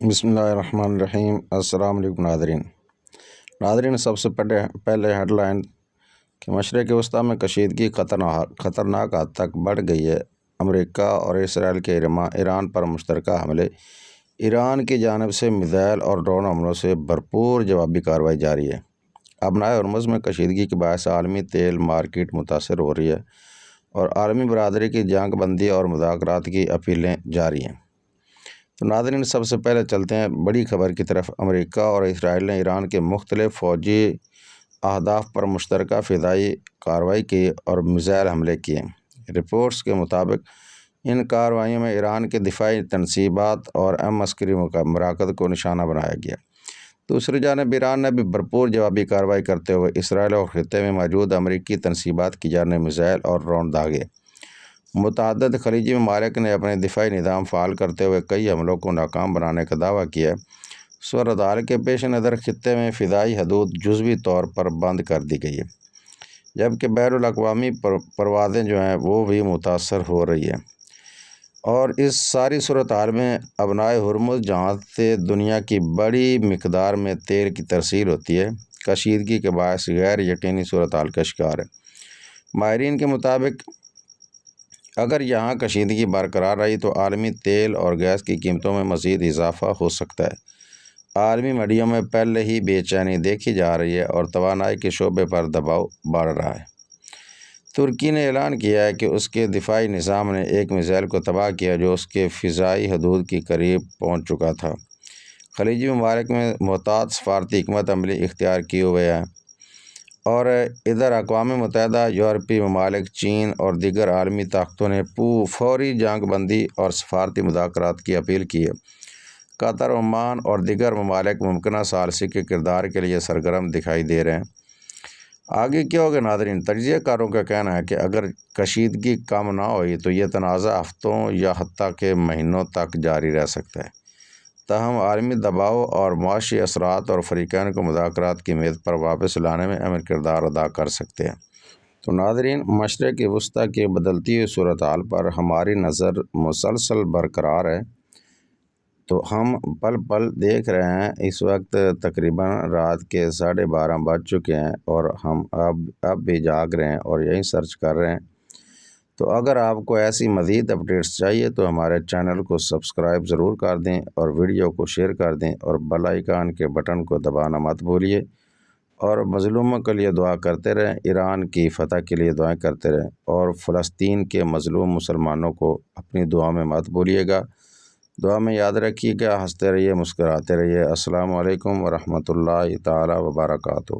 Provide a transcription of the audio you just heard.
بسم اللہ الرحمن الرحیم۔ السلام علیکم ناظرین، سب سے پہلے ہیڈ لائن کہ مشرق وسطیٰ میں کشیدگی خطرناک حد تک بڑھ گئی ہے۔ امریکہ اور اسرائیل کے ایران پر مشترکہ حملے، ایران کی جانب سے میزائل اور ڈرون حملوں سے بھرپور جوابی کارروائی جاری ہے۔ ابنائے ہرمز میں کشیدگی کے باعث عالمی تیل مارکیٹ متاثر ہو رہی ہے اور عالمی برادری کی جنگ بندی اور مذاکرات کی اپیلیں جاری ہیں۔ تو ناظرین، سب سے پہلے چلتے ہیں بڑی خبر کی طرف۔ امریکہ اور اسرائیل نے ایران کے مختلف فوجی اہداف پر مشترکہ فضائی کارروائی کی اور میزائل حملے کیے۔ رپورٹس کے مطابق ان کارروائیوں میں ایران کے دفاعی تنصیبات اور اہم عسکری مراکز کو نشانہ بنایا گیا۔ دوسری جانب ایران نے بھی بھرپور جوابی کارروائی کرتے ہوئے اسرائیل اور خطے میں موجود امریکی تنصیبات کی جانب میزائل اور ڈرون داغے۔ متعدد خلیجی ممالک نے اپنے دفاعی نظام فعال کرتے ہوئے کئی حملوں کو ناکام بنانے کا دعویٰ کیا ہے۔ صورتحال کے پیش نظر خطے میں فضائی حدود جزوی طور پر بند کر دی گئی ہے، جبکہ بین الاقوامی پروازیں وہ بھی متاثر ہو رہی ہیں۔ اور اس ساری صورتحال میں ابنائے ہرمز، جہاں سے دنیا کی بڑی مقدار میں تیل کی ترسیل ہوتی ہے، کشیدگی کے باعث غیر یقینی صورتحال کا شکار ہے۔ ماہرین کے مطابق اگر یہاں کشیدگی برقرار رہی تو عالمی تیل اور گیس کی قیمتوں میں مزید اضافہ ہو سکتا ہے۔ عالمی منڈیوں میں پہلے ہی بے چینی دیکھی جا رہی ہے اور توانائی کے شعبے پر دباؤ بڑھ رہا ہے۔ ترکی نے اعلان کیا ہے کہ اس کے دفاعی نظام نے ایک میزائل کو تباہ کیا جو اس کے فضائی حدود کے قریب پہنچ چکا تھا۔ خلیجی ممالک میں محتاط سفارتی حکمت عملی اختیار کیے ہوئے ہیں اور ادھر اقوام متحدہ، یورپی ممالک، چین اور دیگر عالمی طاقتوں نے فوری جنگ بندی اور سفارتی مذاکرات کی اپیل کی ہے۔ قطر، عمان اور دیگر ممالک ممکنہ ثالثی کے کردار کے لیے سرگرم دکھائی دے رہے ہیں۔ آگے کیا ہوگا ناظرین؟ تجزیہ کاروں کا کہنا ہے کہ اگر کشیدگی کم نہ ہوئی تو یہ تنازع ہفتوں یا حتیٰ کہ مہینوں تک جاری رہ سکتا ہے۔ تاہم عالمی دباؤ اور معاشی اثرات اور فریقین کو مذاکرات کی میز پر واپس لانے میں اہم کردار ادا کر سکتے ہیں۔ تو ناظرین، مشرق وسطیٰ کی بدلتی ہوئی صورتحال پر ہماری نظر مسلسل برقرار ہے۔ تو ہم پل پل دیکھ رہے ہیں۔ اس وقت تقریباً رات کے 12:30 بج چکے ہیں اور ہم اب بھی جاگ رہے ہیں اور یہی سرچ کر رہے ہیں۔ تو اگر آپ کو ایسی مزید اپڈیٹس چاہیے تو ہمارے چینل کو سبسکرائب ضرور کر دیں اور ویڈیو کو شیئر کر دیں اور بیل آئیکن کے بٹن کو دبانا مت بھولیے، اور مظلوموں کے لیے دعا کرتے رہیں، ایران کی فتح کے لیے دعائیں کرتے رہیں اور فلسطین کے مظلوم مسلمانوں کو اپنی دعا میں مت بھولیے گا۔ دعا میں یاد رکھیے گا، ہنستے رہیے، مسکراتے رہیے۔ السلام علیکم ورحمۃ اللہ تعالیٰ وبرکاتہ۔